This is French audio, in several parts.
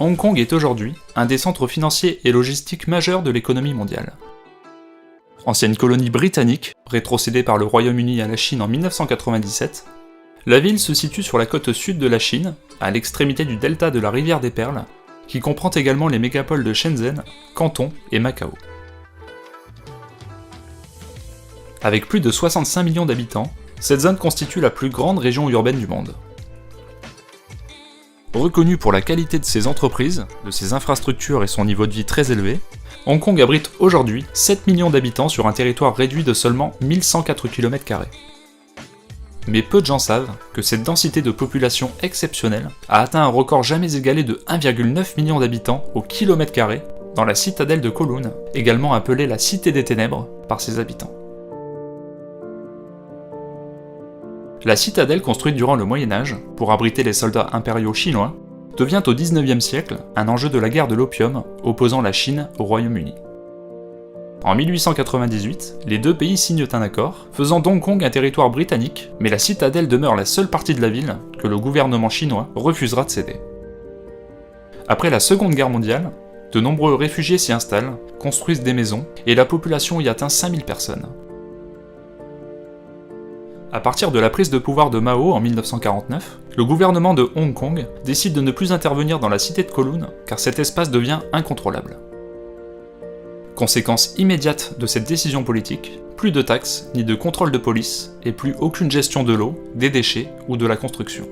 Hong Kong est aujourd'hui un des centres financiers et logistiques majeurs de l'économie mondiale. Ancienne colonie britannique, rétrocédée par le Royaume-Uni à la Chine en 1997, la ville se situe sur la côte sud de la Chine, à l'extrémité du delta de la rivière des Perles, qui comprend également les mégapoles de Shenzhen, Canton et Macao. Avec plus de 65 millions d'habitants, cette zone constitue la plus grande région urbaine du monde. Reconnue pour la qualité de ses entreprises, de ses infrastructures et son niveau de vie très élevé, Hong Kong abrite aujourd'hui 7 millions d'habitants sur un territoire réduit de seulement 1104 km². Mais peu de gens savent que cette densité de population exceptionnelle a atteint un record jamais égalé de 1,9 million d'habitants au kilomètre carré dans la citadelle de Kowloon, également appelée la Cité des Ténèbres par ses habitants. La citadelle construite durant le Moyen-Âge pour abriter les soldats impériaux chinois devient au XIXe siècle un enjeu de la guerre de l'opium opposant la Chine au Royaume-Uni. En 1898, les deux pays signent un accord, faisant d'Hong Kong un territoire britannique, mais la citadelle demeure la seule partie de la ville que le gouvernement chinois refusera de céder. Après la Seconde Guerre mondiale, de nombreux réfugiés s'y installent, construisent des maisons, et la population y atteint 5000 personnes. À partir de la prise de pouvoir de Mao en 1949, le gouvernement de Hong Kong décide de ne plus intervenir dans la cité de Kowloon car cet espace devient incontrôlable. Conséquence immédiate de cette décision politique, plus de taxes ni de contrôle de police et plus aucune gestion de l'eau, des déchets ou de la construction.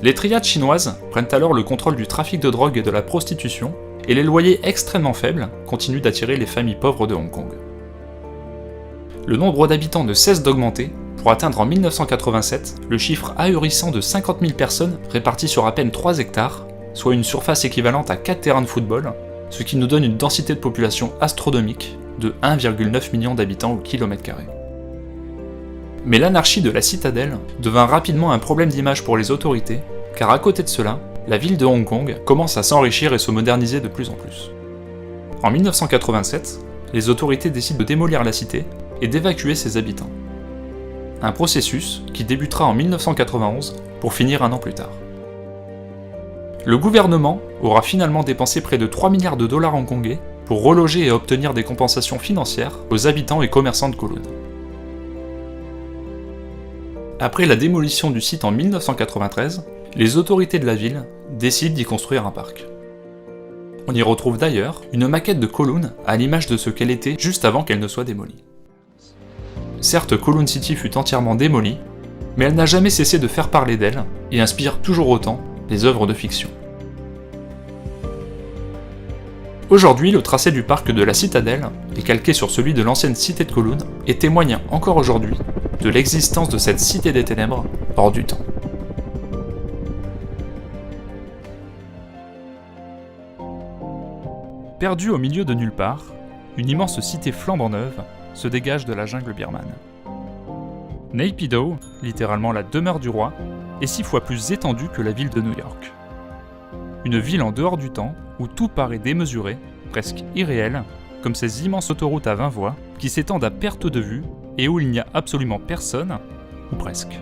Les triades chinoises prennent alors le contrôle du trafic de drogue et de la prostitution et les loyers extrêmement faibles continuent d'attirer les familles pauvres de Hong Kong. Le nombre d'habitants ne cesse d'augmenter, pour atteindre en 1987 le chiffre ahurissant de 50 000 personnes réparties sur à peine 3 hectares, soit une surface équivalente à 4 terrains de football, ce qui nous donne une densité de population astronomique de 1,9 million d'habitants au kilomètre carré. Mais l'anarchie de la citadelle devint rapidement un problème d'image pour les autorités, car à côté de cela, la ville de Hong Kong commence à s'enrichir et se moderniser de plus en plus. En 1987, les autorités décident de démolir la cité et d'évacuer ses habitants. Un processus qui débutera en 1991 pour finir un an plus tard. Le gouvernement aura finalement dépensé près de 3 milliards de dollars hongkongais pour reloger et obtenir des compensations financières aux habitants et commerçants de Kowloon. Après la démolition du site en 1993, les autorités de la ville décident d'y construire un parc. On y retrouve d'ailleurs une maquette de Kowloon à l'image de ce qu'elle était juste avant qu'elle ne soit démolie. Certes, Kowloon City fut entièrement démolie, mais elle n'a jamais cessé de faire parler d'elle et inspire toujours autant des œuvres de fiction. Aujourd'hui, le tracé du parc de la citadelle est calqué sur celui de l'ancienne cité de Kowloon et témoigne encore aujourd'hui de l'existence de cette cité des ténèbres hors du temps. Perdue au milieu de nulle part, une immense cité flambant neuve se dégage de la jungle birmane. Naypyidaw, littéralement la demeure du roi, est 6 fois plus étendue que la ville de New York. Une ville en dehors du temps, où tout paraît démesuré, presque irréel, comme ces immenses autoroutes à 20 voies qui s'étendent à perte de vue et où il n'y a absolument personne, ou presque.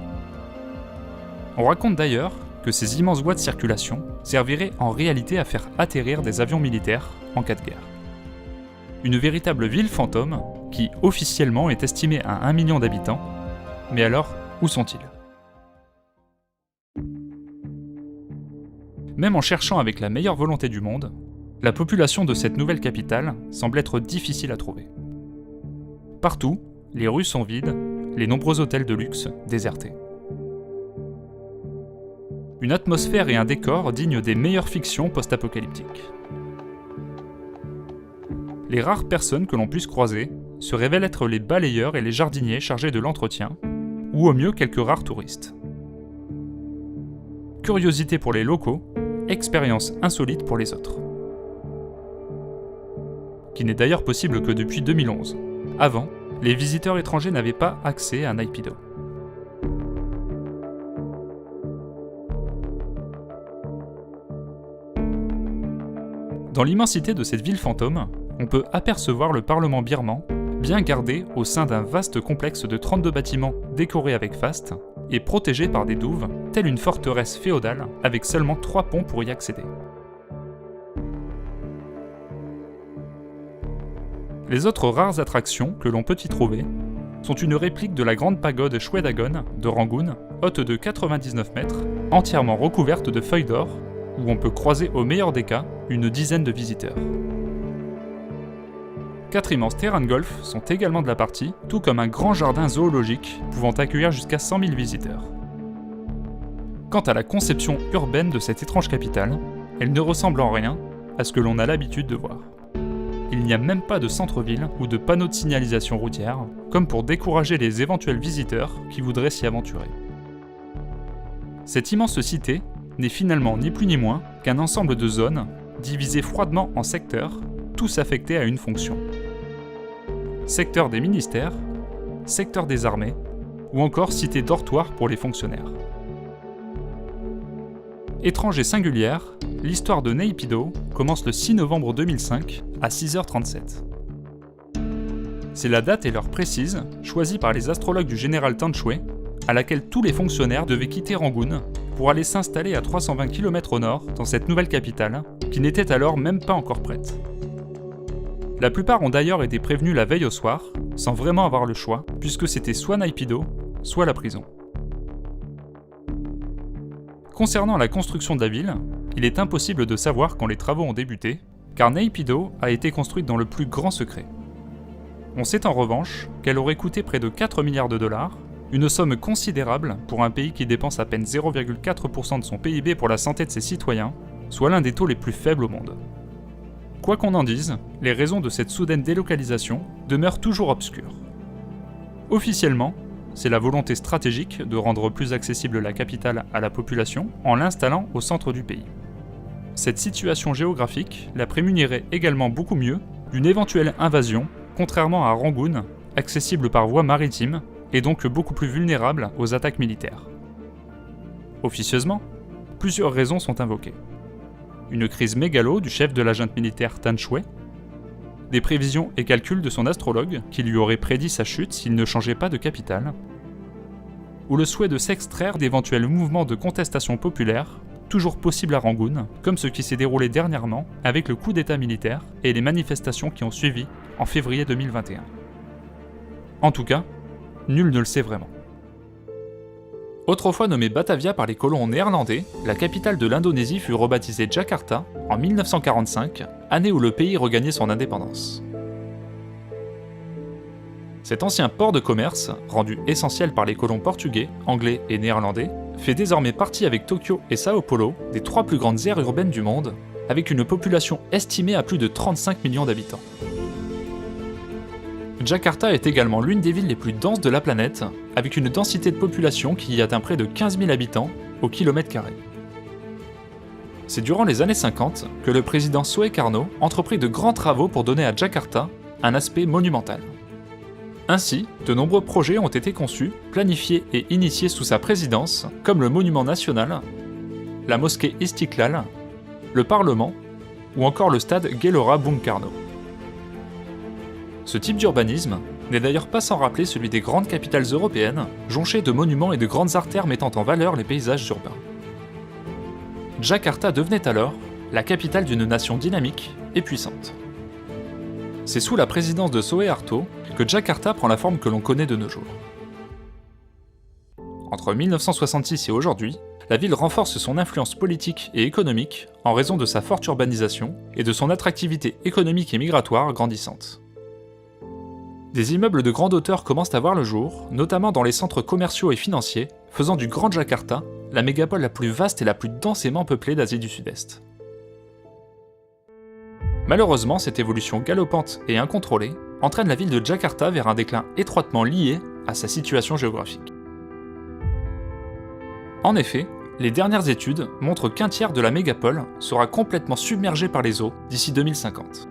On raconte d'ailleurs que ces immenses voies de circulation serviraient en réalité à faire atterrir des avions militaires en cas de guerre. Une véritable ville fantôme qui officiellement est estimée à 1 million d'habitants, mais alors où sont-ils ? Même en cherchant avec la meilleure volonté du monde, la population de cette nouvelle capitale semble être difficile à trouver. Partout, les rues sont vides, les nombreux hôtels de luxe désertés. Une atmosphère et un décor dignes des meilleures fictions post-apocalyptiques. Les rares personnes que l'on puisse croiser se révèlent être les balayeurs et les jardiniers chargés de l'entretien, ou au mieux quelques rares touristes. Curiosité pour les locaux, expérience insolite pour les autres. Qui n'est d'ailleurs possible que depuis 2011. Avant, les visiteurs étrangers n'avaient pas accès à Naypyidaw. Dans l'immensité de cette ville fantôme, on peut apercevoir le Parlement birman, bien gardé au sein d'un vaste complexe de 32 bâtiments décorés avec faste, et protégée par des douves, telle une forteresse féodale, avec seulement 3 ponts pour y accéder. Les autres rares attractions que l'on peut y trouver sont une réplique de la grande pagode Shwedagon de Rangoon, haute de 99 mètres, entièrement recouverte de feuilles d'or, où on peut croiser au meilleur des cas une dizaine de visiteurs. 4 immenses terrains de golf sont également de la partie, tout comme un grand jardin zoologique pouvant accueillir jusqu'à 100 000 visiteurs. Quant à la conception urbaine de cette étrange capitale, elle ne ressemble en rien à ce que l'on a l'habitude de voir. Il n'y a même pas de centre-ville ou de panneaux de signalisation routière, comme pour décourager les éventuels visiteurs qui voudraient s'y aventurer. Cette immense cité n'est finalement ni plus ni moins qu'un ensemble de zones divisées froidement en secteurs, tous affectés à une fonction. Secteur des ministères, secteur des armées, ou encore cité dortoir pour les fonctionnaires. Étrange et singulière, l'histoire de Naypyidaw commence le 6 novembre 2005 à 6h37. C'est la date et l'heure précise, choisie par les astrologues du général Tanchwe, à laquelle tous les fonctionnaires devaient quitter Rangoon pour aller s'installer à 320 km au nord dans cette nouvelle capitale, qui n'était alors même pas encore prête. La plupart ont d'ailleurs été prévenus la veille au soir, sans vraiment avoir le choix, puisque c'était soit Naypyidaw, soit la prison. Concernant la construction de la ville, il est impossible de savoir quand les travaux ont débuté, car Naypyidaw a été construite dans le plus grand secret. On sait en revanche qu'elle aurait coûté près de 4 milliards de dollars, une somme considérable pour un pays qui dépense à peine 0,4% de son PIB pour la santé de ses citoyens, soit l'un des taux les plus faibles au monde. Quoi qu'on en dise, les raisons de cette soudaine délocalisation demeurent toujours obscures. Officiellement, c'est la volonté stratégique de rendre plus accessible la capitale à la population en l'installant au centre du pays. Cette situation géographique la prémunirait également beaucoup mieux d'une éventuelle invasion, contrairement à Rangoon, accessible par voie maritime et donc beaucoup plus vulnérable aux attaques militaires. Officieusement, plusieurs raisons sont invoquées. Une crise mégalo du chef de la junte militaire Tanchwe, des prévisions et calculs de son astrologue qui lui aurait prédit sa chute s'il ne changeait pas de capitale, ou le souhait de s'extraire d'éventuels mouvements de contestation populaire, toujours possibles à Rangoon, comme ce qui s'est déroulé dernièrement avec le coup d'état militaire et les manifestations qui ont suivi en février 2021. En tout cas, nul ne le sait vraiment. Autrefois nommée Batavia par les colons néerlandais, la capitale de l'Indonésie fut rebaptisée Jakarta en 1945, année où le pays regagnait son indépendance. Cet ancien port de commerce, rendu essentiel par les colons portugais, anglais et néerlandais, fait désormais partie avec Tokyo et Sao Paulo des 3 plus grandes aires urbaines du monde, avec une population estimée à plus de 35 millions d'habitants. Jakarta est également l'une des villes les plus denses de la planète, avec une densité de population qui y atteint près de 15 000 habitants au kilomètre carré. C'est durant les années 50 que le président Sukarno entreprit de grands travaux pour donner à Jakarta un aspect monumental. Ainsi, de nombreux projets ont été conçus, planifiés et initiés sous sa présidence, comme le monument national, la mosquée Istiklal, le Parlement ou encore le stade Gelora Bung Karno. Ce type d'urbanisme n'est d'ailleurs pas sans rappeler celui des grandes capitales européennes, jonchées de monuments et de grandes artères mettant en valeur les paysages urbains. Jakarta devenait alors la capitale d'une nation dynamique et puissante. C'est sous la présidence de Suharto que Jakarta prend la forme que l'on connaît de nos jours. Entre 1966 et aujourd'hui, la ville renforce son influence politique et économique en raison de sa forte urbanisation et de son attractivité économique et migratoire grandissante. Des immeubles de grande hauteur commencent à voir le jour, notamment dans les centres commerciaux et financiers, faisant du Grand Jakarta la mégapole la plus vaste et la plus densément peuplée d'Asie du Sud-Est. Malheureusement, cette évolution galopante et incontrôlée entraîne la ville de Jakarta vers un déclin étroitement lié à sa situation géographique. En effet, les dernières études montrent qu'un tiers de la mégapole sera complètement submergé par les eaux d'ici 2050.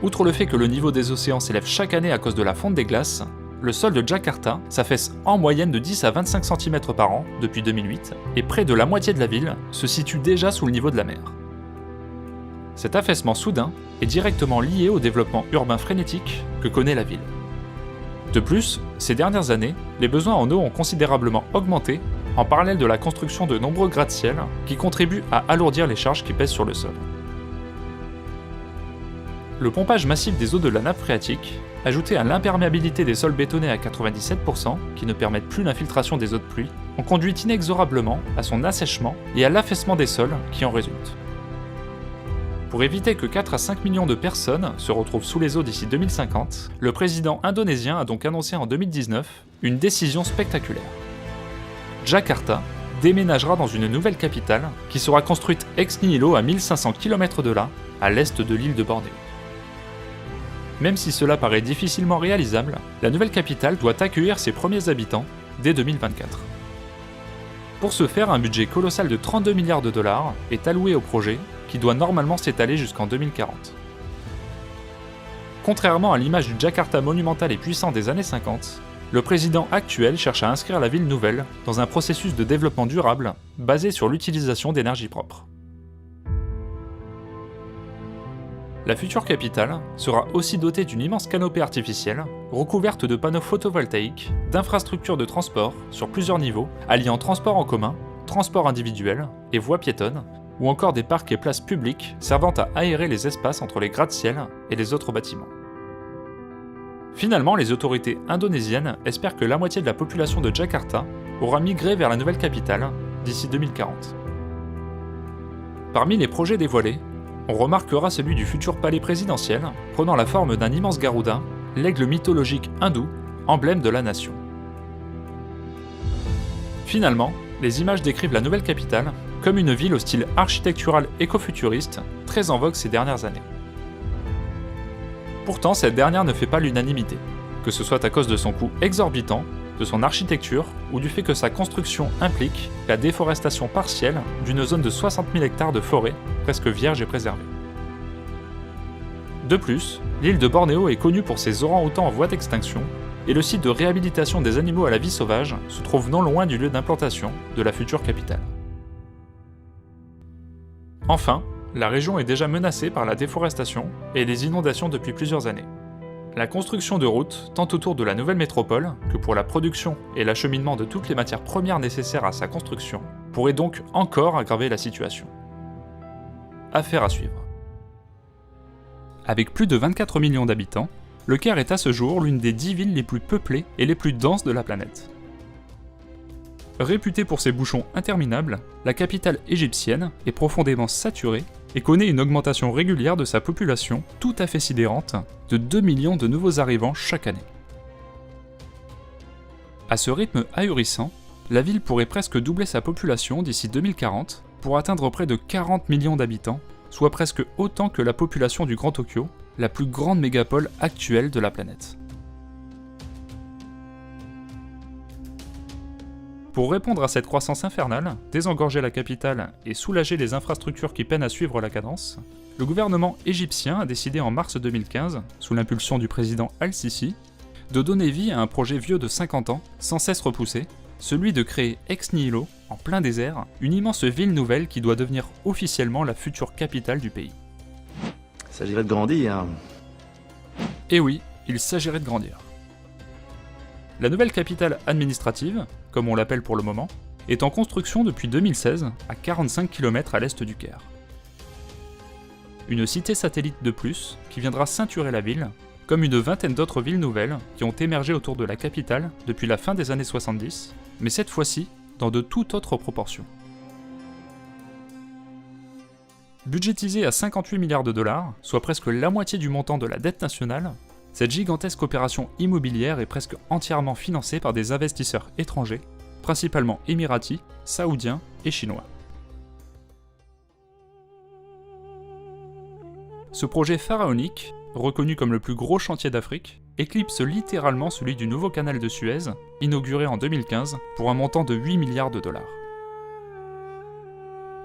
Outre le fait que le niveau des océans s'élève chaque année à cause de la fonte des glaces, le sol de Jakarta s'affaisse en moyenne de 10 à 25 cm par an depuis 2008, et près de la moitié de la ville se situe déjà sous le niveau de la mer. Cet affaissement soudain est directement lié au développement urbain frénétique que connaît la ville. De plus, ces dernières années, les besoins en eau ont considérablement augmenté en parallèle de la construction de nombreux gratte-ciel qui contribuent à alourdir les charges qui pèsent sur le sol. Le pompage massif des eaux de la nappe phréatique, ajouté à l'imperméabilité des sols bétonnés à 97%, qui ne permettent plus l'infiltration des eaux de pluie, ont conduit inexorablement à son assèchement et à l'affaissement des sols qui en résultent. Pour éviter que 4 à 5 millions de personnes se retrouvent sous les eaux d'ici 2050, le président indonésien a donc annoncé en 2019 une décision spectaculaire. Jakarta déménagera dans une nouvelle capitale qui sera construite ex nihilo à 1500 km de là, à l'est de l'île de Bornéo. Même si cela paraît difficilement réalisable, la nouvelle capitale doit accueillir ses premiers habitants dès 2024. Pour ce faire, un budget colossal de 32 milliards de dollars est alloué au projet, qui doit normalement s'étaler jusqu'en 2040. Contrairement à l'image du Jakarta monumental et puissant des années 50, le président actuel cherche à inscrire la ville nouvelle dans un processus de développement durable basé sur l'utilisation d'énergie propre. La future capitale sera aussi dotée d'une immense canopée artificielle, recouverte de panneaux photovoltaïques, d'infrastructures de transport sur plusieurs niveaux, alliant transport en commun, transport individuel et voies piétonnes, ou encore des parcs et places publiques servant à aérer les espaces entre les gratte-ciel et les autres bâtiments. Finalement, les autorités indonésiennes espèrent que la moitié de la population de Jakarta aura migré vers la nouvelle capitale d'ici 2040. Parmi les projets dévoilés, on remarquera celui du futur palais présidentiel, prenant la forme d'un immense Garuda, l'aigle mythologique hindou, emblème de la nation. Finalement, les images décrivent la nouvelle capitale comme une ville au style architectural écofuturiste, très en vogue ces dernières années. Pourtant, cette dernière ne fait pas l'unanimité, que ce soit à cause de son coût exorbitant, de son architecture ou du fait que sa construction implique la déforestation partielle d'une zone de 60 000 hectares de forêt, presque vierge et préservée. De plus, l'île de Bornéo est connue pour ses orang-outans en voie d'extinction, et le site de réhabilitation des animaux à la vie sauvage se trouve non loin du lieu d'implantation de la future capitale. Enfin, la région est déjà menacée par la déforestation et les inondations depuis plusieurs années. La construction de routes, tant autour de la nouvelle métropole que pour la production et l'acheminement de toutes les matières premières nécessaires à sa construction, pourrait donc encore aggraver la situation. Affaire à suivre. Avec plus de 24 millions d'habitants, le Caire est à ce jour l'une des 10 villes les plus peuplées et les plus denses de la planète. Réputée pour ses bouchons interminables, la capitale égyptienne est profondément saturée et connaît une augmentation régulière de sa population tout à fait sidérante de 2 millions de nouveaux arrivants chaque année. À ce rythme ahurissant, la ville pourrait presque doubler sa population d'ici 2040 pour atteindre près de 40 millions d'habitants, soit presque autant que la population du Grand Tokyo, la plus grande mégapole actuelle de la planète. Pour répondre à cette croissance infernale, désengorger la capitale et soulager les infrastructures qui peinent à suivre la cadence, le gouvernement égyptien a décidé en mars 2015, sous l'impulsion du président Al-Sisi, de donner vie à un projet vieux de 50 ans, sans cesse repoussé, celui de créer ex nihilo, en plein désert, une immense ville nouvelle qui doit devenir officiellement la future capitale du pays. Il s'agirait de grandir. Et oui, il s'agirait de grandir. La nouvelle capitale administrative, comme on l'appelle pour le moment, est en construction depuis 2016 à 45 km à l'est du Caire. Une cité satellite de plus qui viendra ceinturer la ville, comme une vingtaine d'autres villes nouvelles qui ont émergé autour de la capitale depuis la fin des années 70, mais cette fois-ci dans de toute autre proportion. Budgétisée à 58 milliards de dollars, soit presque la moitié du montant de la dette nationale, cette gigantesque opération immobilière est presque entièrement financée par des investisseurs étrangers, principalement émiratis, saoudiens et chinois. Ce projet pharaonique, reconnu comme le plus gros chantier d'Afrique, éclipse littéralement celui du nouveau canal de Suez, inauguré en 2015 pour un montant de 8 milliards de dollars.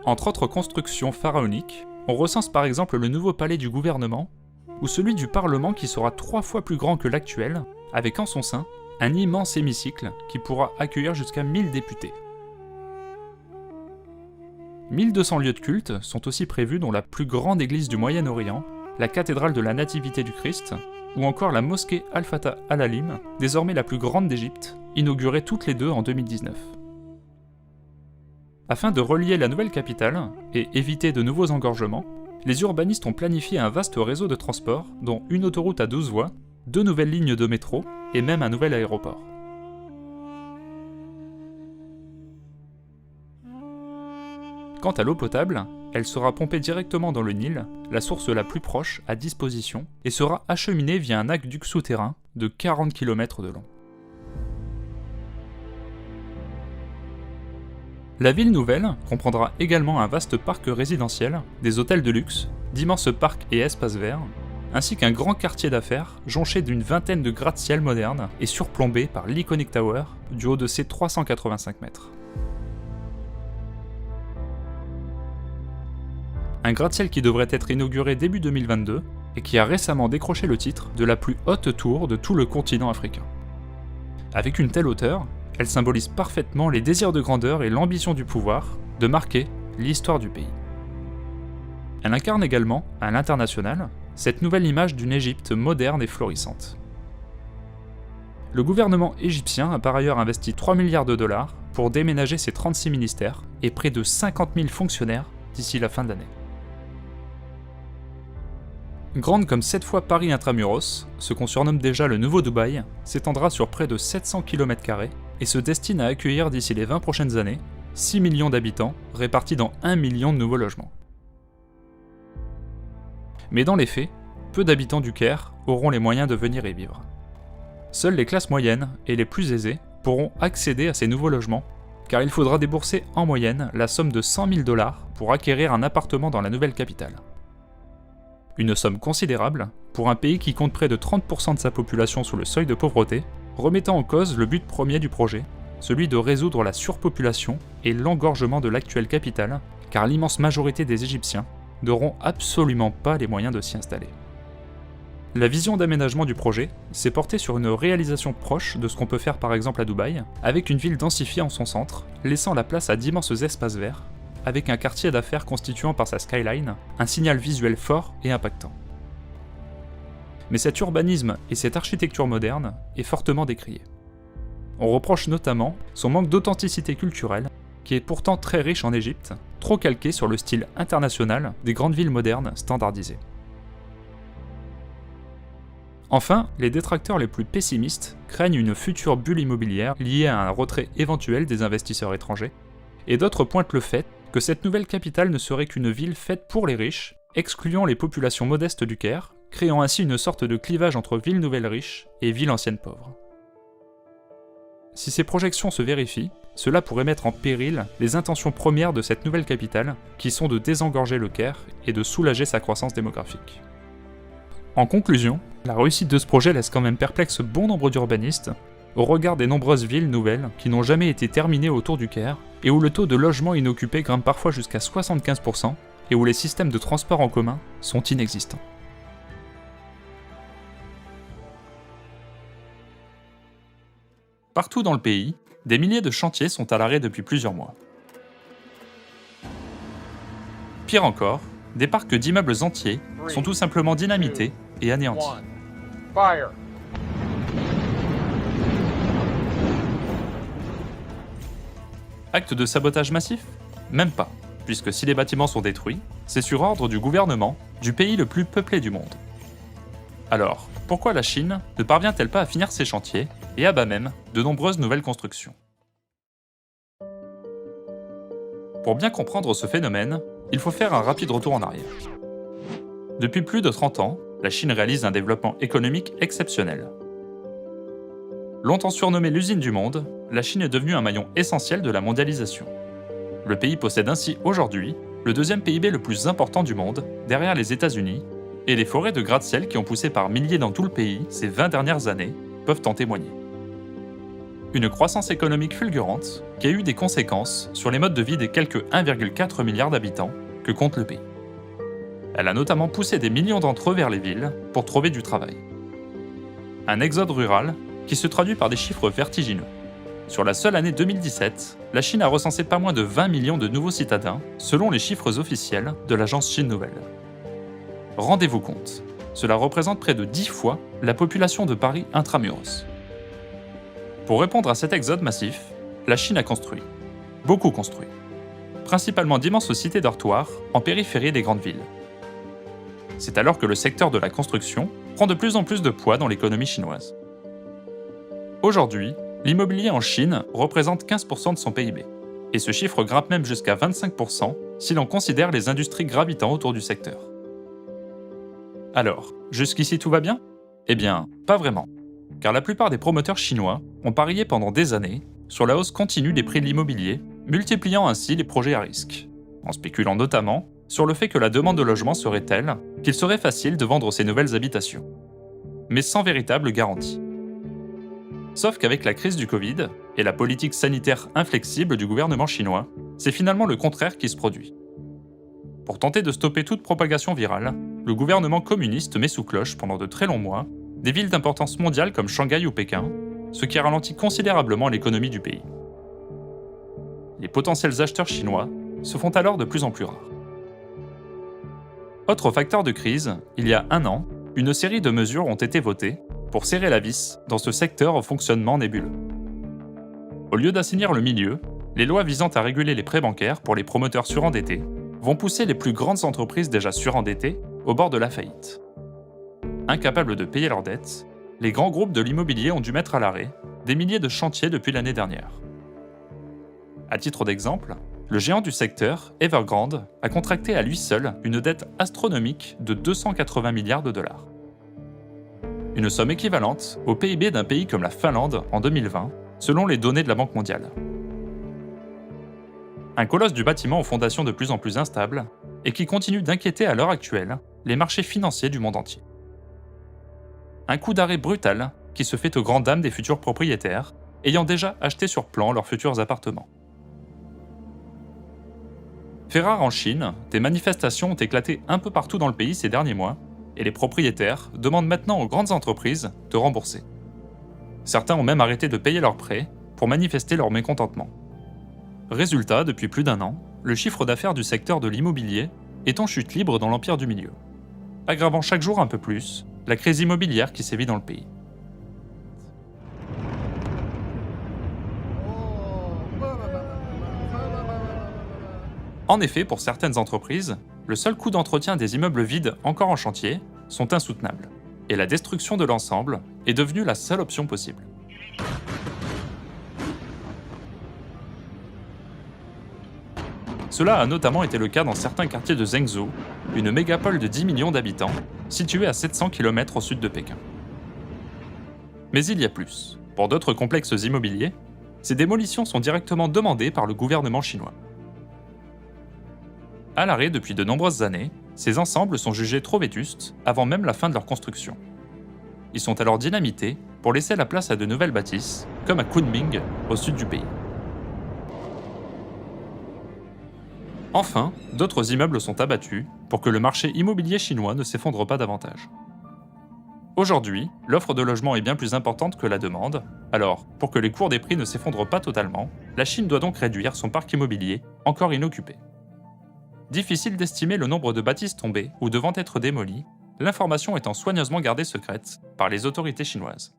Entre autres constructions pharaoniques, on recense par exemple le nouveau palais du gouvernement, ou celui du Parlement qui sera 3 fois plus grand que l'actuel, avec en son sein un immense hémicycle qui pourra accueillir jusqu'à 1000 députés. 1200 lieux de culte sont aussi prévus dont la plus grande église du Moyen-Orient, la cathédrale de la Nativité du Christ, ou encore la mosquée Al-Fatah Al-Alim, désormais la plus grande d'Égypte, inaugurée toutes les deux en 2019. Afin de relier la nouvelle capitale et éviter de nouveaux engorgements, les urbanistes ont planifié un vaste réseau de transport, dont une autoroute à 12 voies, 2 nouvelles lignes de métro et même un nouvel aéroport. Quant à l'eau potable, elle sera pompée directement dans le Nil, la source la plus proche à disposition, et sera acheminée via un aqueduc souterrain de 40 km de long. La ville nouvelle comprendra également un vaste parc résidentiel, des hôtels de luxe, d'immenses parcs et espaces verts, ainsi qu'un grand quartier d'affaires jonché d'une vingtaine de gratte-ciel modernes et surplombé par l'Iconic Tower du haut de ses 385 mètres. Un gratte-ciel qui devrait être inauguré début 2022 et qui a récemment décroché le titre de la plus haute tour de tout le continent africain. Avec une telle hauteur, elle symbolise parfaitement les désirs de grandeur et l'ambition du pouvoir de marquer l'histoire du pays. Elle incarne également, à l'international, cette nouvelle image d'une Égypte moderne et florissante. Le gouvernement égyptien a par ailleurs investi 3 milliards de dollars pour déménager ses 36 ministères et près de 50 000 fonctionnaires d'ici la fin de l'année. Grande comme 7 fois Paris intramuros, ce qu'on surnomme déjà le nouveau Dubaï s'étendra sur près de 700 km² et se destine à accueillir d'ici les 20 prochaines années 6 millions d'habitants répartis dans 1 million de nouveaux logements. Mais dans les faits, peu d'habitants du Caire auront les moyens de venir y vivre. Seules les classes moyennes et les plus aisées pourront accéder à ces nouveaux logements, car il faudra débourser en moyenne la somme de 100 000 $ pour acquérir un appartement dans la nouvelle capitale. Une somme considérable pour un pays qui compte près de 30% de sa population sous le seuil de pauvreté, remettant en cause le but premier du projet, celui de résoudre la surpopulation et l'engorgement de l'actuelle capitale, car l'immense majorité des Égyptiens n'auront absolument pas les moyens de s'y installer. La vision d'aménagement du projet s'est portée sur une réalisation proche de ce qu'on peut faire par exemple à Dubaï, avec une ville densifiée en son centre, laissant la place à d'immenses espaces verts, avec un quartier d'affaires constituant par sa skyline un signal visuel fort et impactant. Mais cet urbanisme et cette architecture moderne est fortement décrié. On reproche notamment son manque d'authenticité culturelle, qui est pourtant très riche en Égypte, trop calqué sur le style international des grandes villes modernes standardisées. Enfin, les détracteurs les plus pessimistes craignent une future bulle immobilière liée à un retrait éventuel des investisseurs étrangers, et d'autres pointent le fait que cette nouvelle capitale ne serait qu'une ville faite pour les riches, excluant les populations modestes du Caire, créant ainsi une sorte de clivage entre ville nouvelle riche et ville ancienne pauvre. Si ces projections se vérifient, cela pourrait mettre en péril les intentions premières de cette nouvelle capitale, qui sont de désengorger le Caire et de soulager sa croissance démographique. En conclusion, la réussite de ce projet laisse quand même perplexe bon nombre d'urbanistes, au regard des nombreuses villes nouvelles qui n'ont jamais été terminées autour du Caire, et où le taux de logements inoccupés grimpe parfois jusqu'à 75%, et où les systèmes de transport en commun sont inexistants. Partout dans le pays, des milliers de chantiers sont à l'arrêt depuis plusieurs mois. Pire encore, des parcs d'immeubles entiers sont tout simplement dynamités et anéantis. Fire. Acte de sabotage massif ? Même pas, puisque si les bâtiments sont détruits, c'est sur ordre du gouvernement du pays le plus peuplé du monde. Alors, pourquoi la Chine ne parvient-elle pas à finir ses chantiers et abat même de nombreuses nouvelles constructions ? Pour bien comprendre ce phénomène, il faut faire un rapide retour en arrière. Depuis plus de 30 ans, la Chine réalise un développement économique exceptionnel. Longtemps surnommée l'usine du monde, la Chine est devenue un maillon essentiel de la mondialisation. Le pays possède ainsi aujourd'hui le deuxième PIB le plus important du monde, derrière les États-Unis, et les forêts de gratte-ciel qui ont poussé par milliers dans tout le pays ces 20 dernières années peuvent en témoigner. Une croissance économique fulgurante qui a eu des conséquences sur les modes de vie des quelques 1,4 milliard d'habitants que compte le pays. Elle a notamment poussé des millions d'entre eux vers les villes pour trouver du travail. Un exode rural qui se traduit par des chiffres vertigineux. Sur la seule année 2017, la Chine a recensé pas moins de 20 millions de nouveaux citadins, selon les chiffres officiels de l'agence Chine Nouvelle. Rendez-vous compte, cela représente près de 10 fois la population de Paris intramuros. Pour répondre à cet exode massif, la Chine a construit. Beaucoup construit. Principalement d'immenses cités dortoirs en périphérie des grandes villes. C'est alors que le secteur de la construction prend de plus en plus de poids dans l'économie chinoise. Aujourd'hui, l'immobilier en Chine représente 15% de son PIB, et ce chiffre grimpe même jusqu'à 25% si l'on considère les industries gravitant autour du secteur. Alors, jusqu'ici tout va bien ? Eh bien, pas vraiment, car la plupart des promoteurs chinois ont parié pendant des années sur la hausse continue des prix de l'immobilier, multipliant ainsi les projets à risque, en spéculant notamment sur le fait que la demande de logement serait telle qu'il serait facile de vendre ces nouvelles habitations, mais sans véritable garantie. Sauf qu'avec la crise du Covid et la politique sanitaire inflexible du gouvernement chinois, c'est finalement le contraire qui se produit. Pour tenter de stopper toute propagation virale, le gouvernement communiste met sous cloche pendant de très longs mois des villes d'importance mondiale comme Shanghai ou Pékin, ce qui ralentit considérablement l'économie du pays. Les potentiels acheteurs chinois se font alors de plus en plus rares. Autre facteur de crise, il y a un an, une série de mesures ont été votées pour serrer la vis dans ce secteur au fonctionnement nébuleux. Au lieu d'assainir le milieu, les lois visant à réguler les prêts bancaires pour les promoteurs surendettés vont pousser les plus grandes entreprises déjà surendettées au bord de la faillite. Incapables de payer leurs dettes, les grands groupes de l'immobilier ont dû mettre à l'arrêt des milliers de chantiers depuis l'année dernière. À titre d'exemple, le géant du secteur, Evergrande, a contracté à lui seul une dette astronomique de 280 milliards de dollars. Une somme équivalente au PIB d'un pays comme la Finlande en 2020, selon les données de la Banque mondiale. Un colosse du bâtiment aux fondations de plus en plus instables et qui continue d'inquiéter à l'heure actuelle les marchés financiers du monde entier. Un coup d'arrêt brutal qui se fait aux grandes dames des futurs propriétaires ayant déjà acheté sur plan leurs futurs appartements. Fait rare en Chine, des manifestations ont éclaté un peu partout dans le pays ces derniers mois, et les propriétaires demandent maintenant aux grandes entreprises de rembourser. Certains ont même arrêté de payer leurs prêts pour manifester leur mécontentement. Résultat, depuis plus d'un an, le chiffre d'affaires du secteur de l'immobilier est en chute libre dans l'empire du milieu, aggravant chaque jour un peu plus la crise immobilière qui sévit dans le pays. En effet, pour certaines entreprises, le seul coût d'entretien des immeubles vides encore en chantier sont insoutenables, et la destruction de l'ensemble est devenue la seule option possible. Cela a notamment été le cas dans certains quartiers de Zhengzhou, une mégapole de 10 millions d'habitants, située à 700 km au sud de Pékin. Mais il y a plus. Pour d'autres complexes immobiliers, ces démolitions sont directement demandées par le gouvernement chinois. À l'arrêt depuis de nombreuses années, ces ensembles sont jugés trop vétustes avant même la fin de leur construction. Ils sont alors dynamités pour laisser la place à de nouvelles bâtisses, comme à Kunming, au sud du pays. Enfin, d'autres immeubles sont abattus pour que le marché immobilier chinois ne s'effondre pas davantage. Aujourd'hui, l'offre de logements est bien plus importante que la demande, alors, pour que les cours des prix ne s'effondrent pas totalement, la Chine doit donc réduire son parc immobilier, encore inoccupé. Difficile d'estimer le nombre de bâtisses tombées ou devant être démolies, l'information étant soigneusement gardée secrète par les autorités chinoises.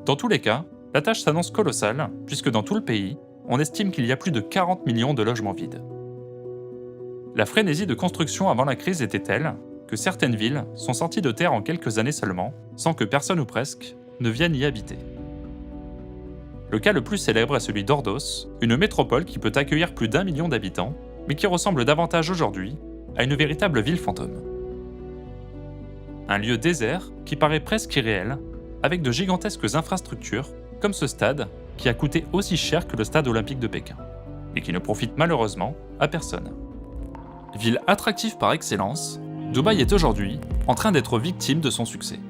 Dans tous les cas, la tâche s'annonce colossale, puisque dans tout le pays, on estime qu'il y a plus de 40 millions de logements vides. La frénésie de construction avant la crise était telle que certaines villes sont sorties de terre en quelques années seulement, sans que personne ou presque ne vienne y habiter. Le cas le plus célèbre est celui d'Ordos, une métropole qui peut accueillir plus d'1 million d'habitants, mais qui ressemble davantage aujourd'hui à une véritable ville fantôme. Un lieu désert qui paraît presque irréel, avec de gigantesques infrastructures, comme ce stade qui a coûté aussi cher que le stade olympique de Pékin, et qui ne profite malheureusement à personne. Ville attractive par excellence, Dubaï est aujourd'hui en train d'être victime de son succès.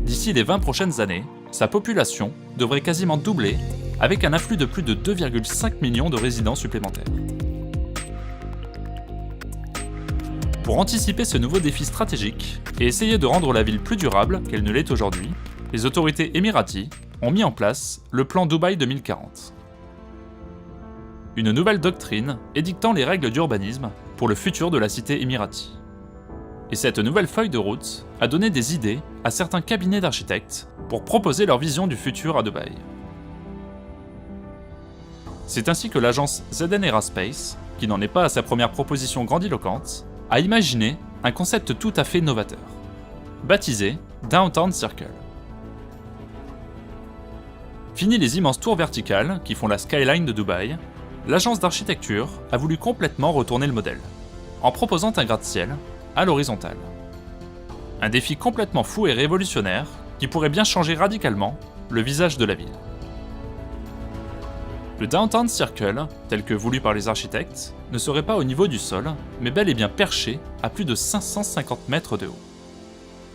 D'ici les 20 prochaines années, sa population devrait quasiment doubler, avec un afflux de plus de 2,5 millions de résidents supplémentaires. Pour anticiper ce nouveau défi stratégique et essayer de rendre la ville plus durable qu'elle ne l'est aujourd'hui, les autorités émiraties ont mis en place le plan Dubaï 2040. Une nouvelle doctrine édictant les règles d'urbanisme pour le futur de la cité émirati. Et cette nouvelle feuille de route a donné des idées à certains cabinets d'architectes pour proposer leur vision du futur à Dubaï. C'est ainsi que l'agence ZN Aerospace, qui n'en est pas à sa première proposition grandiloquente, a imaginé un concept tout à fait novateur, baptisé Downtown Circle. Fini les immenses tours verticales qui font la skyline de Dubaï, l'agence d'architecture a voulu complètement retourner le modèle, en proposant un gratte-ciel à l'horizontale. Un défi complètement fou et révolutionnaire qui pourrait bien changer radicalement le visage de la ville. Le Downtown Circle, tel que voulu par les architectes, ne serait pas au niveau du sol, mais bel et bien perché à plus de 550 mètres de haut.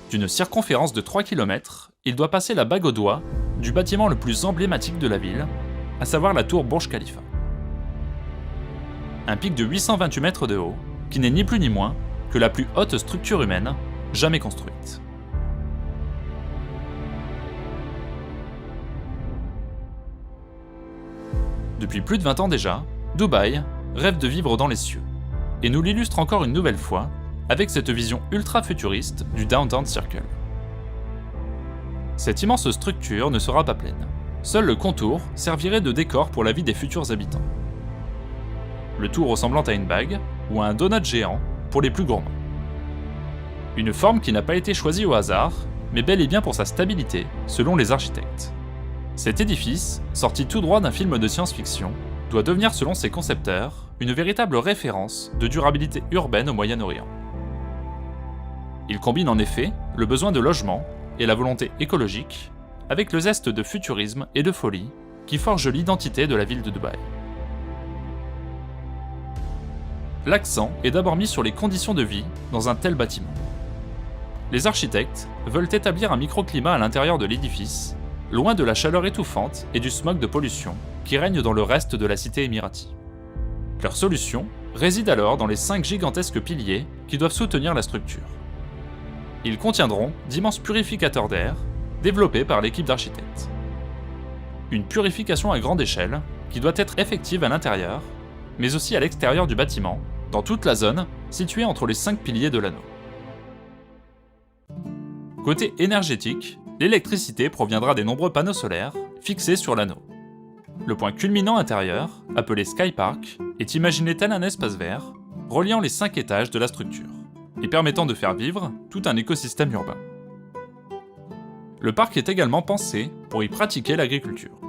D'une circonférence de 3 km, il doit passer la bague au doigt du bâtiment le plus emblématique de la ville, à savoir la tour Burj Khalifa. Un pic de 828 mètres de haut, qui n'est ni plus ni moins que la plus haute structure humaine jamais construite. Depuis plus de 20 ans déjà, Dubaï rêve de vivre dans les cieux, et nous l'illustre encore une nouvelle fois avec cette vision ultra-futuriste du Downtown Circle. Cette immense structure ne sera pas pleine. Seul le contour servirait de décor pour la vie des futurs habitants. Le tout ressemblant à une bague ou à un donut géant pour les plus gourmands. Une forme qui n'a pas été choisie au hasard, mais bel et bien pour sa stabilité, selon les architectes. Cet édifice, sorti tout droit d'un film de science-fiction, doit devenir selon ses concepteurs une véritable référence de durabilité urbaine au Moyen-Orient. Il combine en effet le besoin de logement et la volonté écologique avec le zeste de futurisme et de folie qui forge l'identité de la ville de Dubaï. L'accent est d'abord mis sur les conditions de vie dans un tel bâtiment. Les architectes veulent établir un microclimat à l'intérieur de l'édifice, loin de la chaleur étouffante et du smog de pollution qui règne dans le reste de la cité émirati. Leur solution réside alors dans les 5 gigantesques piliers qui doivent soutenir la structure. Ils contiendront d'immenses purificateurs d'air développés par l'équipe d'architectes. Une purification à grande échelle qui doit être effective à l'intérieur, mais aussi à l'extérieur du bâtiment, dans toute la zone située entre les 5 piliers de l'anneau. Côté énergétique, l'électricité proviendra des nombreux panneaux solaires fixés sur l'anneau. Le point culminant intérieur, appelé Sky Park, est imaginé tel un espace vert, reliant les 5 étages de la structure, et permettant de faire vivre tout un écosystème urbain. Le parc est également pensé pour y pratiquer l'agriculture.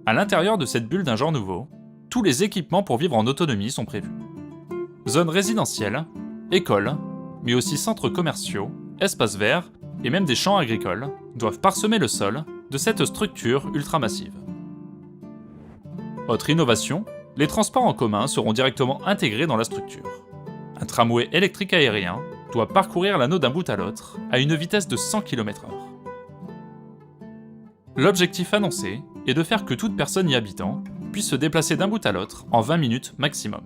À l'intérieur de cette bulle d'un genre nouveau, tous les équipements pour vivre en autonomie sont prévus. Zones résidentielles, écoles, mais aussi centres commerciaux, espaces verts et même des champs agricoles doivent parsemer le sol de cette structure ultramassive. Autre innovation, les transports en commun seront directement intégrés dans la structure. Un tramway électrique aérien doit parcourir l'anneau d'un bout à l'autre à une vitesse de 100 km/h. L'objectif annoncé est de faire que toute personne y habitant puisse se déplacer d'un bout à l'autre en 20 minutes maximum.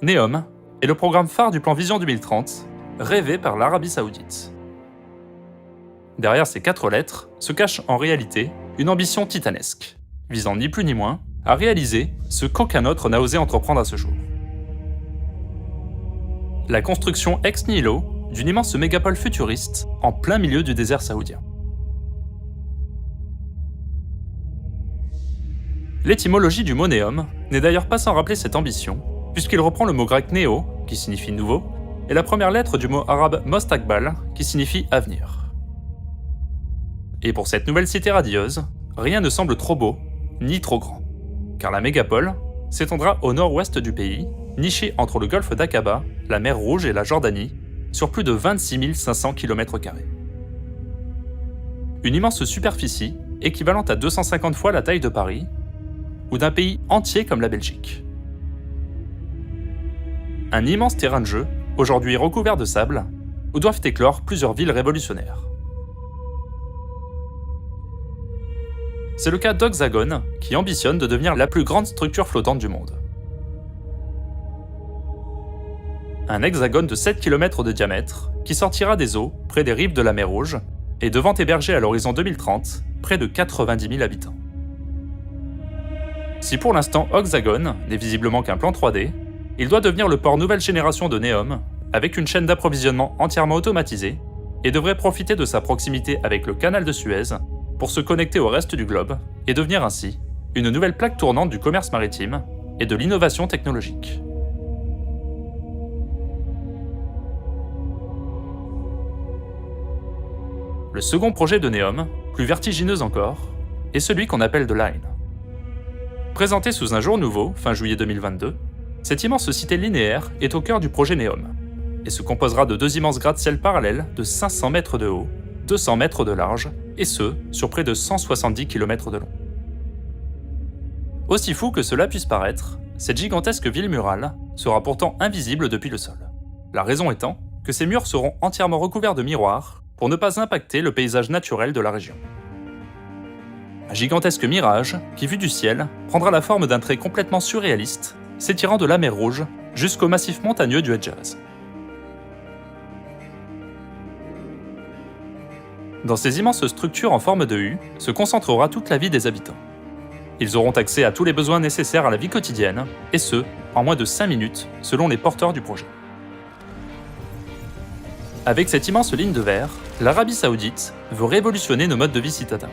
NEOM est le programme phare du plan Vision 2030, rêvé par l'Arabie Saoudite. Derrière ces 4 lettres se cache en réalité une ambition titanesque, visant ni plus ni moins à réaliser ce qu'aucun autre n'a osé entreprendre à ce jour. La construction ex nihilo d'une immense mégapole futuriste en plein milieu du désert saoudien. L'étymologie du mot néom n'est d'ailleurs pas sans rappeler cette ambition, puisqu'il reprend le mot grec néo, qui signifie nouveau, et la première lettre du mot arabe mostaqbal, qui signifie avenir. Et pour cette nouvelle cité radieuse, rien ne semble trop beau, ni trop grand, car la mégapole s'étendra au nord-ouest du pays, nichée entre le golfe d'Aqaba, la mer Rouge et la Jordanie, sur plus de 26 500 km². Une immense superficie équivalente à 250 fois la taille de Paris, ou d'un pays entier comme la Belgique. Un immense terrain de jeu, aujourd'hui recouvert de sable, où doivent éclore plusieurs villes révolutionnaires. C'est le cas d'Oxagon, qui ambitionne de devenir la plus grande structure flottante du monde. Un hexagone de 7 km de diamètre, qui sortira des eaux près des rives de la mer Rouge, et devant héberger à l'horizon 2030 près de 90 000 habitants. Si pour l'instant Oxagon n'est visiblement qu'un plan 3D, il doit devenir le port nouvelle génération de Neom, avec une chaîne d'approvisionnement entièrement automatisée, et devrait profiter de sa proximité avec le canal de Suez pour se connecter au reste du globe et devenir ainsi une nouvelle plaque tournante du commerce maritime et de l'innovation technologique. Le second projet de Neom, plus vertigineux encore, est celui qu'on appelle The Line. Présenté sous un jour nouveau, fin juillet 2022, cette immense cité linéaire est au cœur du projet Neom, et se composera de 2 immenses gratte-ciel parallèles de 500 mètres de haut, 200 mètres de large, et ce, sur près de 170 km de long. Aussi fou que cela puisse paraître, cette gigantesque ville murale sera pourtant invisible depuis le sol. La raison étant que ces murs seront entièrement recouverts de miroirs pour ne pas impacter le paysage naturel de la région. Un gigantesque mirage qui, vu du ciel, prendra la forme d'un trait complètement surréaliste, s'étirant de la mer Rouge jusqu'au massif montagneux du Hedjaz. Dans ces immenses structures en forme de U se concentrera toute la vie des habitants. Ils auront accès à tous les besoins nécessaires à la vie quotidienne, et ce, en moins de 5 minutes, selon les porteurs du projet. Avec cette immense ligne de verre, l'Arabie Saoudite veut révolutionner nos modes de vie citadins.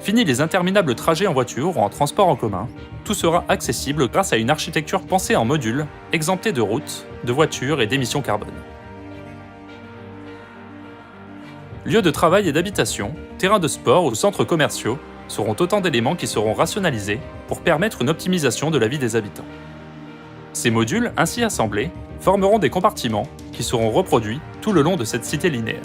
Fini les interminables trajets en voiture ou en transport en commun, tout sera accessible grâce à une architecture pensée en modules, exemptée de routes, de voitures et d'émissions carbone. Lieux de travail et d'habitation, terrains de sport ou centres commerciaux seront autant d'éléments qui seront rationalisés pour permettre une optimisation de la vie des habitants. Ces modules, ainsi assemblés, formeront des compartiments qui seront reproduits tout le long de cette cité linéaire.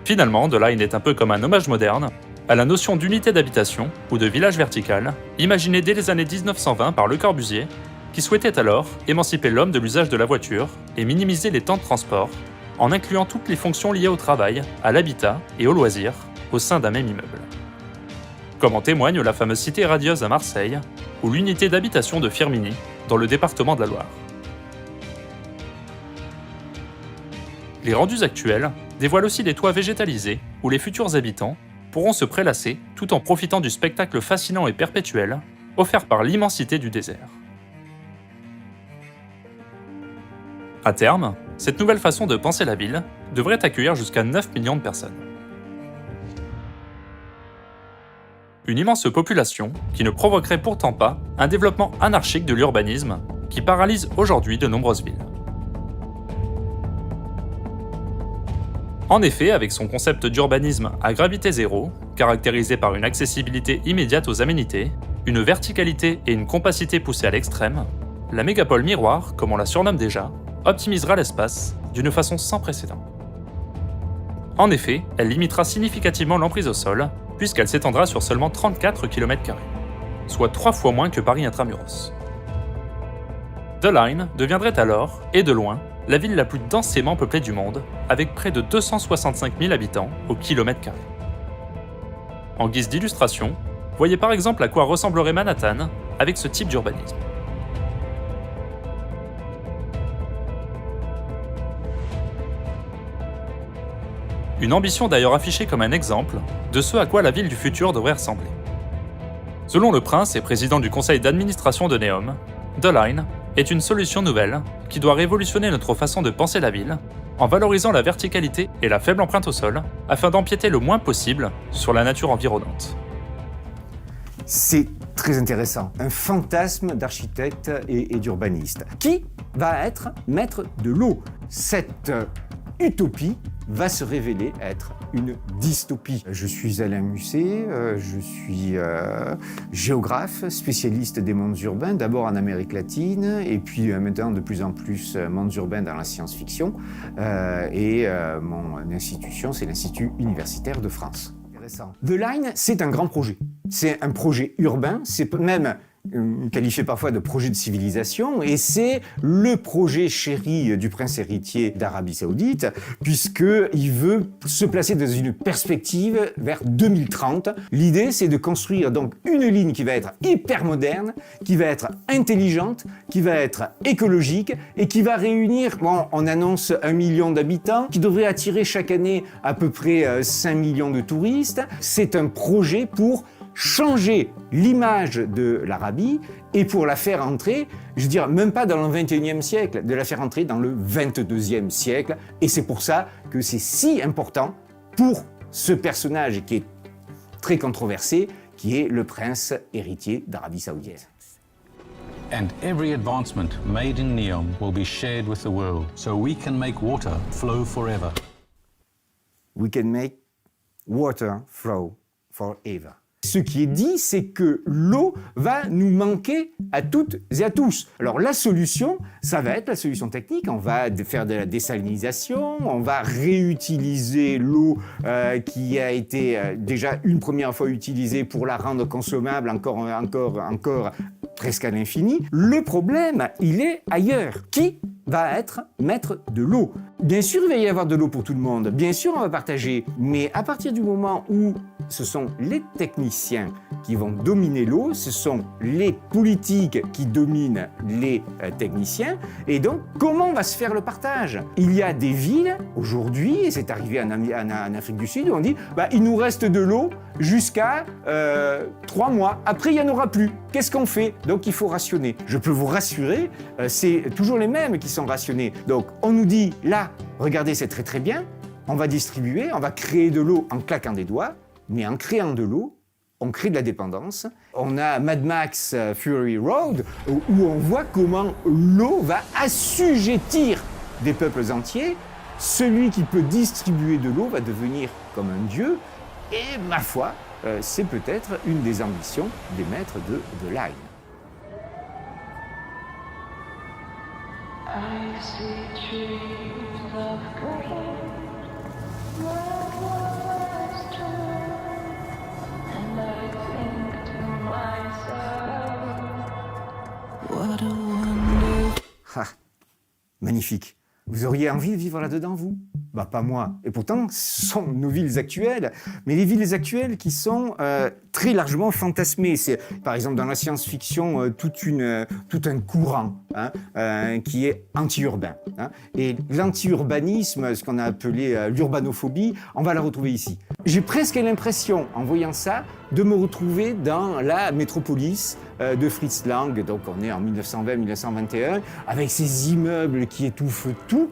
Finalement, The Line est un peu comme un hommage moderne à la notion d'unité d'habitation ou de village vertical, imaginée dès les années 1920 par Le Corbusier, qui souhaitait alors émanciper l'homme de l'usage de la voiture et minimiser les temps de transport, en incluant toutes les fonctions liées au travail, à l'habitat et aux loisirs au sein d'un même immeuble. Comme en témoigne la fameuse cité radieuse à Marseille, ou l'unité d'habitation de Firminy, dans le département de la Loire. Les rendus actuels dévoilent aussi des toits végétalisés où les futurs habitants pourront se prélasser tout en profitant du spectacle fascinant et perpétuel offert par l'immensité du désert. À terme, cette nouvelle façon de penser la ville devrait accueillir jusqu'à 9 millions de personnes. Une immense population qui ne provoquerait pourtant pas un développement anarchique de l'urbanisme qui paralyse aujourd'hui de nombreuses villes. En effet, avec son concept d'urbanisme à gravité zéro, caractérisé par une accessibilité immédiate aux aménités, une verticalité et une compacité poussées à l'extrême, la mégapole miroir, comme on la surnomme déjà, optimisera l'espace d'une façon sans précédent. En effet, elle limitera significativement l'emprise au sol, puisqu'elle s'étendra sur seulement 34 km², soit 3 fois moins que Paris intramuros. The Line deviendrait alors, et de loin, la ville la plus densément peuplée du monde, avec près de 265 000 habitants au kilomètre carré. En guise d'illustration, voyez par exemple à quoi ressemblerait Manhattan avec ce type d'urbanisme. Une ambition d'ailleurs affichée comme un exemple de ce à quoi la ville du futur devrait ressembler. Selon le prince et président du conseil d'administration de Neom, The Line est une solution nouvelle qui doit révolutionner notre façon de penser la ville en valorisant la verticalité et la faible empreinte au sol afin d'empiéter le moins possible sur la nature environnante. C'est très intéressant. Un fantasme d'architecte et d'urbaniste. Qui va être maître de l'eau? Cette utopie va se révéler être une dystopie. Je suis Alain Musset, je suis géographe, spécialiste des mondes urbains, d'abord en Amérique latine, et puis maintenant de plus en plus mondes urbains dans la science-fiction. Mon institution, c'est l'Institut universitaire de France. The Line, c'est un grand projet. C'est un projet urbain, c'est même qualifié parfois de projet de civilisation, et c'est le projet chéri du prince héritier d'Arabie Saoudite, puisqu'il veut se placer dans une perspective vers 2030. L'idée, c'est de construire donc une ligne qui va être hyper moderne, qui va être intelligente, qui va être écologique, et qui va réunir, on annonce 1 million d'habitants, qui devrait attirer chaque année à peu près 5 millions de touristes. C'est un projet pour changer l'image de l'Arabie et pour la faire entrer, je veux dire, même pas dans le 21e siècle, de la faire entrer dans le 22e siècle. Et c'est pour ça que c'est si important pour ce personnage qui est très controversé, qui est le prince héritier d'Arabie Saoudite. And every advancement made in NEOM will be shared with the world, so we can make water flow forever. We can make water flow forever. Ce qui est dit, c'est que l'eau va nous manquer à toutes et à tous. Alors la solution, ça va être la solution technique. On va faire de la désalinisation, on va réutiliser l'eau qui a été déjà une première fois utilisée pour la rendre consommable encore presque à l'infini. Le problème, il est ailleurs. Qui va être maître de l'eau? Bien sûr, il va y avoir de l'eau pour tout le monde. Bien sûr, on va partager. Mais à partir du moment où ce sont les techniciens qui vont dominer l'eau, ce sont les politiques qui dominent les techniciens. Et donc, comment va se faire le partage? Il y a des villes, aujourd'hui, et c'est arrivé en Afrique du Sud, où on dit il nous reste de l'eau jusqu'à 3 mois. Après, il n'y en aura plus. Qu'est-ce qu'on fait? Donc, il faut rationner. Je peux vous rassurer, c'est toujours les mêmes qui sont rationnés. Donc, on nous dit, là, regardez, c'est très très bien, on va distribuer, on va créer de l'eau en claquant des doigts, mais en créant de l'eau, on crée de la dépendance. On a Mad Max Fury Road, où on voit comment l'eau va assujettir des peuples entiers. Celui qui peut distribuer de l'eau va devenir comme un dieu, et ma foi, c'est peut-être une des ambitions des maîtres de The Line. I see trees of green, my was true, and I think to myself, what a wonderful. Ah, magnifique. Vous auriez envie de vivre là-dedans, vous? Pas moi. Et pourtant, ce sont nos villes actuelles, mais les villes actuelles qui sont très largement fantasmées. C'est, par exemple, dans la science-fiction, tout un courant qui est anti-urbain. Et l'anti-urbanisme, ce qu'on a appelé l'urbanophobie, on va la retrouver ici. J'ai presque l'impression, en voyant ça, de me retrouver dans la métropolis de Fritz Lang, donc on est en 1920-1921, avec ces immeubles qui étouffent tout,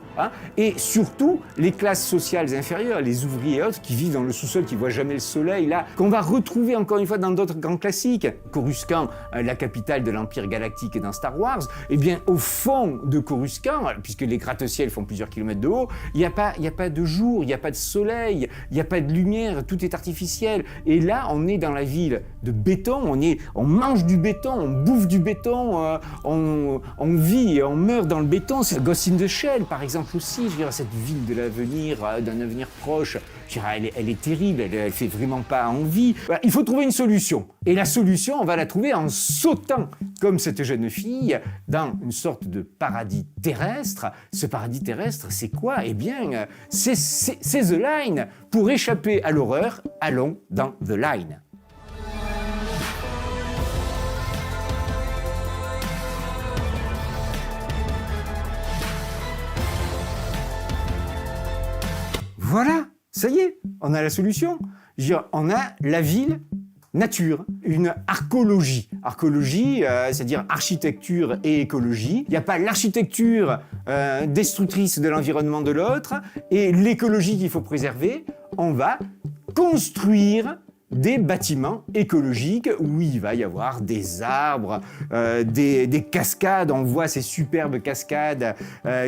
et surtout les classes sociales inférieures, les ouvriers et autres qui vivent dans le sous-sol, qui ne voient jamais le soleil, là, qu'on va retrouver encore une fois dans d'autres grands classiques. Coruscant, la capitale de l'Empire galactique dans Star Wars, eh bien au fond de Coruscant, puisque les gratte-ciels font plusieurs kilomètres de haut, il n'y a pas de jour, il n'y a pas de soleil, il n'y a pas de lumière, tout est artificiel. Et là, on est dans la ville de béton, on mange du béton, on bouffe du béton, on vit et on meurt dans le béton. C'est Ghost in the Shell, par exemple, aussi. Je veux dire, cette ville de l'avenir, d'un avenir proche, je veux dire, elle est terrible, elle fait vraiment pas envie. Voilà, il faut trouver une solution. Et la solution, on va la trouver en sautant, comme cette jeune fille, dans une sorte de paradis terrestre. Ce paradis terrestre, c'est quoi? Eh bien, c'est The Line. Pour échapper à l'horreur, allons dans The Line. Voilà, ça y est, on a la solution. Je veux dire, on a la ville nature, une archéologie. Archéologie, c'est-à-dire architecture et écologie. Il n'y a pas l'architecture destructrice de l'environnement de l'autre et l'écologie qu'il faut préserver. On va construire des bâtiments écologiques où il va y avoir des arbres, des cascades. On voit ces superbes cascades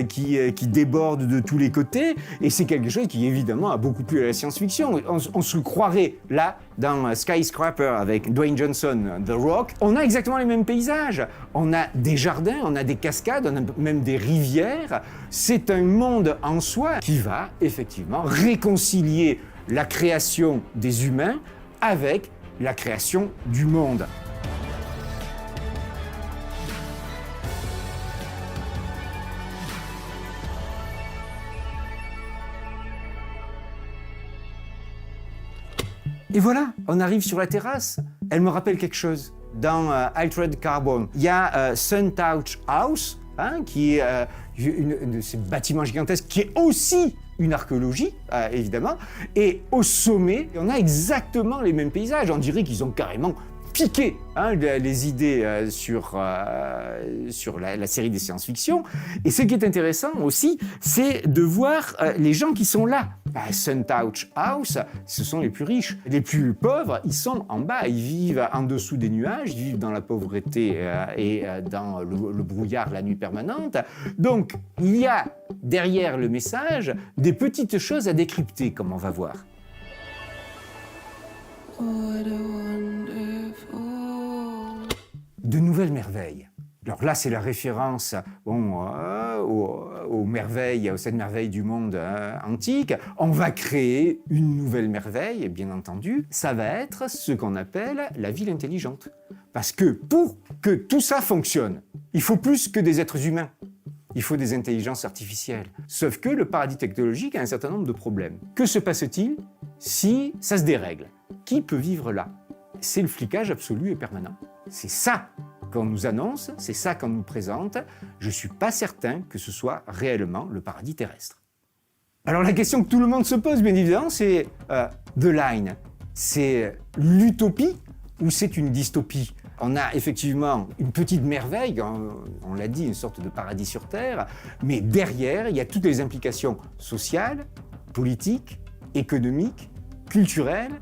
qui débordent de tous les côtés. Et c'est quelque chose qui, évidemment, a beaucoup plu à la science-fiction. On se croirait là, dans Skyscraper avec Dwayne Johnson, The Rock. On a exactement les mêmes paysages. On a des jardins, on a des cascades, on a même des rivières. C'est un monde en soi qui va, effectivement, réconcilier la création des humains avec la création du monde. Et voilà, on arrive sur la terrasse. Elle me rappelle quelque chose. Dans Altered Carbon, il y a Suntouch House, qui est une de ces bâtiments gigantesques, qui est aussi une archéologie, évidemment. Et au sommet, on a exactement les mêmes paysages. On dirait qu'ils ont carrément piqué les idées sur la série des science-fiction. Et ce qui est intéressant aussi, c'est de voir les gens qui sont là. Suntouch House, ce sont les plus riches. Les plus pauvres, ils sont en bas. Ils vivent en dessous des nuages, ils vivent dans la pauvreté et dans le brouillard la nuit permanente. Donc, il y a derrière le message des petites choses à décrypter, comme on va voir. De nouvelles merveilles. Alors là, c'est la référence aux merveilles, aux 7 merveilles du monde antique. On va créer une nouvelle merveille, bien entendu. Ça va être ce qu'on appelle la ville intelligente. Parce que pour que tout ça fonctionne, il faut plus que des êtres humains. Il faut des intelligences artificielles. Sauf que le paradis technologique a un certain nombre de problèmes. Que se passe-t-il si ça se dérègle? Qui peut vivre là? C'est le flicage absolu et permanent. C'est ça qu'on nous annonce, c'est ça qu'on nous présente. Je ne suis pas certain que ce soit réellement le paradis terrestre. Alors la question que tout le monde se pose, bien évidemment, c'est The Line. C'est l'utopie ou c'est une dystopie? On a effectivement une petite merveille, on l'a dit, une sorte de paradis sur Terre, mais derrière, il y a toutes les implications sociales, politiques, économiques, culturelles,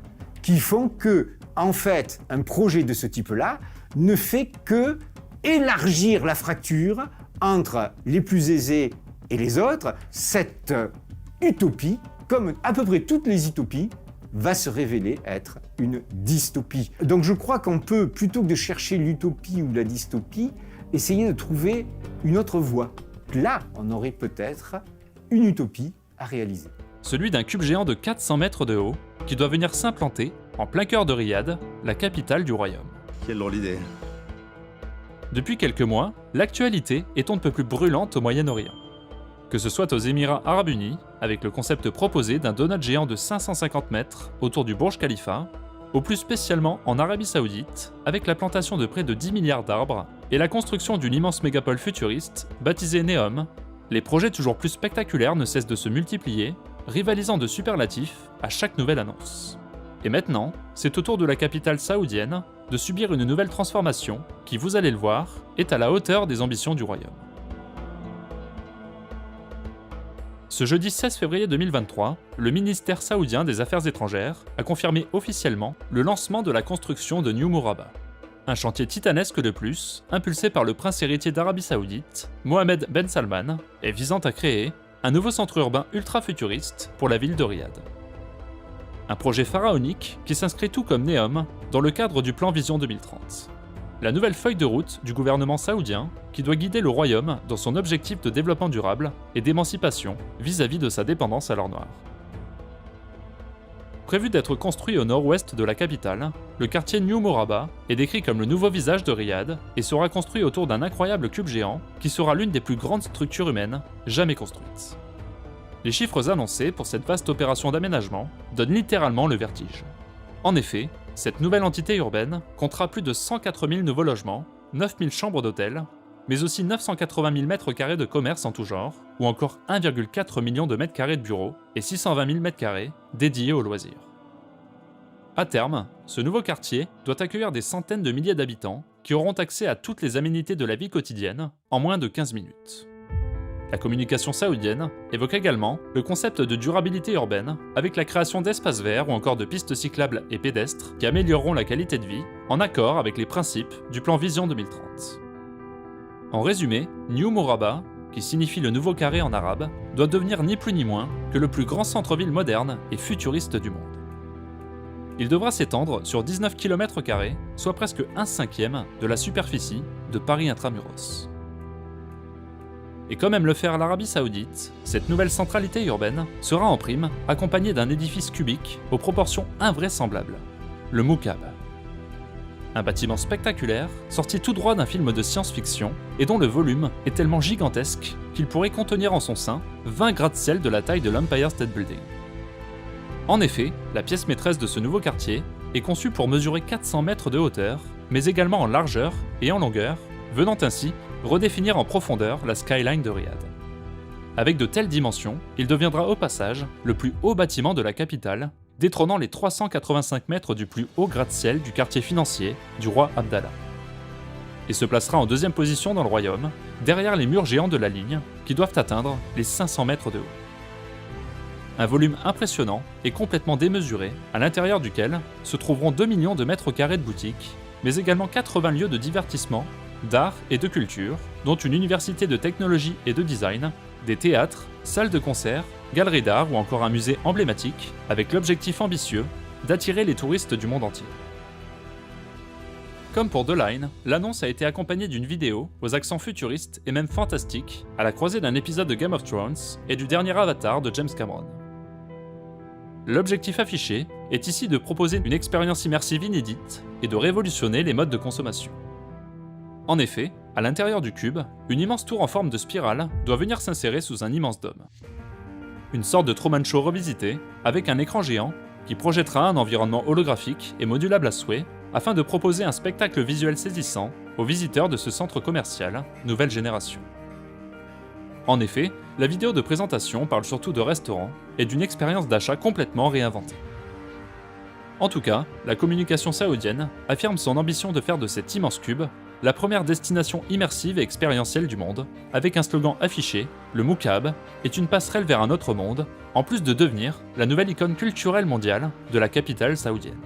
qui font que, en fait, un projet de ce type-là ne fait que élargir la fracture entre les plus aisés et les autres. Cette utopie, comme à peu près toutes les utopies, va se révéler être une dystopie. Donc je crois qu'on peut, plutôt que de chercher l'utopie ou la dystopie, essayer de trouver une autre voie. Là, on aurait peut-être une utopie à réaliser. Celui d'un cube géant de 400 mètres de haut, qui doit venir s'implanter en plein cœur de Riyad, la capitale du royaume. Quelle drôle d'idée. Depuis quelques mois, l'actualité est on ne peut plus brûlante au Moyen-Orient. Que ce soit aux Émirats Arabes Unis, avec le concept proposé d'un donut géant de 550 mètres autour du Burj Khalifa, ou plus spécialement en Arabie Saoudite, avec la plantation de près de 10 milliards d'arbres et la construction d'une immense mégapole futuriste baptisée Neom, les projets toujours plus spectaculaires ne cessent de se multiplier, rivalisant de superlatifs à chaque nouvelle annonce. Et maintenant, c'est au tour de la capitale saoudienne de subir une nouvelle transformation qui, vous allez le voir, est à la hauteur des ambitions du royaume. Ce jeudi 16 février 2023, le ministère saoudien des Affaires étrangères a confirmé officiellement le lancement de la construction de New Murabba. Un chantier titanesque de plus, impulsé par le prince héritier d'Arabie Saoudite, Mohammed Ben Salman, et visant à créer un nouveau centre urbain ultra-futuriste pour la ville de Riyad. Un projet pharaonique qui s'inscrit tout comme Neom dans le cadre du plan Vision 2030. La nouvelle feuille de route du gouvernement saoudien qui doit guider le royaume dans son objectif de développement durable et d'émancipation vis-à-vis de sa dépendance à l'or noir. Prévu d'être construit au nord-ouest de la capitale, le quartier New Murabba est décrit comme le nouveau visage de Riyad et sera construit autour d'un incroyable cube géant qui sera l'une des plus grandes structures humaines jamais construites. Les chiffres annoncés pour cette vaste opération d'aménagement donnent littéralement le vertige. En effet, cette nouvelle entité urbaine comptera plus de 104 000 nouveaux logements, 9 000 chambres d'hôtel, mais aussi 980 000 mètres carrés de commerce en tout genre, ou encore 1,4 million de mètres carrés de bureaux et 620 000 mètres carrés dédiés aux loisirs. À terme, ce nouveau quartier doit accueillir des centaines de milliers d'habitants qui auront accès à toutes les aménités de la vie quotidienne en moins de 15 minutes. La communication saoudienne évoque également le concept de durabilité urbaine avec la création d'espaces verts ou encore de pistes cyclables et pédestres qui amélioreront la qualité de vie en accord avec les principes du plan Vision 2030. En résumé, New Murabba, qui signifie le nouveau carré en arabe, doit devenir ni plus ni moins que le plus grand centre-ville moderne et futuriste du monde. Il devra s'étendre sur 19 km², soit presque 1/5 de la superficie de Paris intramuros. Et comme aime le faire l'Arabie Saoudite, cette nouvelle centralité urbaine sera en prime accompagnée d'un édifice cubique aux proportions invraisemblables, le Moukab. Un bâtiment spectaculaire, sorti tout droit d'un film de science-fiction et dont le volume est tellement gigantesque qu'il pourrait contenir en son sein 20 gratte-ciel de la taille de l'Empire State Building. En effet, la pièce maîtresse de ce nouveau quartier est conçue pour mesurer 400 mètres de hauteur, mais également en largeur et en longueur, venant ainsi redéfinir en profondeur la skyline de Riyad. Avec de telles dimensions, il deviendra au passage le plus haut bâtiment de la capitale, détrônant les 385 mètres du plus haut gratte-ciel du quartier financier du roi Abdallah. Et se placera en deuxième position dans le royaume, derrière les murs géants de la ligne, qui doivent atteindre les 500 mètres de haut. Un volume impressionnant et complètement démesuré, à l'intérieur duquel se trouveront 2 millions de mètres carrés de boutiques, mais également 80 lieux de divertissement, d'art et de culture, dont une université de technologie et de design, des théâtres, salles de concert, galeries d'art ou encore un musée emblématique, avec l'objectif ambitieux d'attirer les touristes du monde entier. Comme pour The Line, l'annonce a été accompagnée d'une vidéo aux accents futuristes et même fantastiques, à la croisée d'un épisode de Game of Thrones et du dernier Avatar de James Cameron. L'objectif affiché est ici de proposer une expérience immersive inédite et de révolutionner les modes de consommation. En effet, à l'intérieur du cube, une immense tour en forme de spirale doit venir s'insérer sous un immense dôme. Une sorte de Truman Show revisité, avec un écran géant qui projettera un environnement holographique et modulable à souhait, afin de proposer un spectacle visuel saisissant aux visiteurs de ce centre commercial nouvelle génération. En effet, la vidéo de présentation parle surtout de restaurants et d'une expérience d'achat complètement réinventée. En tout cas, la communication saoudienne affirme son ambition de faire de cet immense cube la première destination immersive et expérientielle du monde, avec un slogan affiché, le Moukab est une passerelle vers un autre monde, en plus de devenir la nouvelle icône culturelle mondiale de la capitale saoudienne.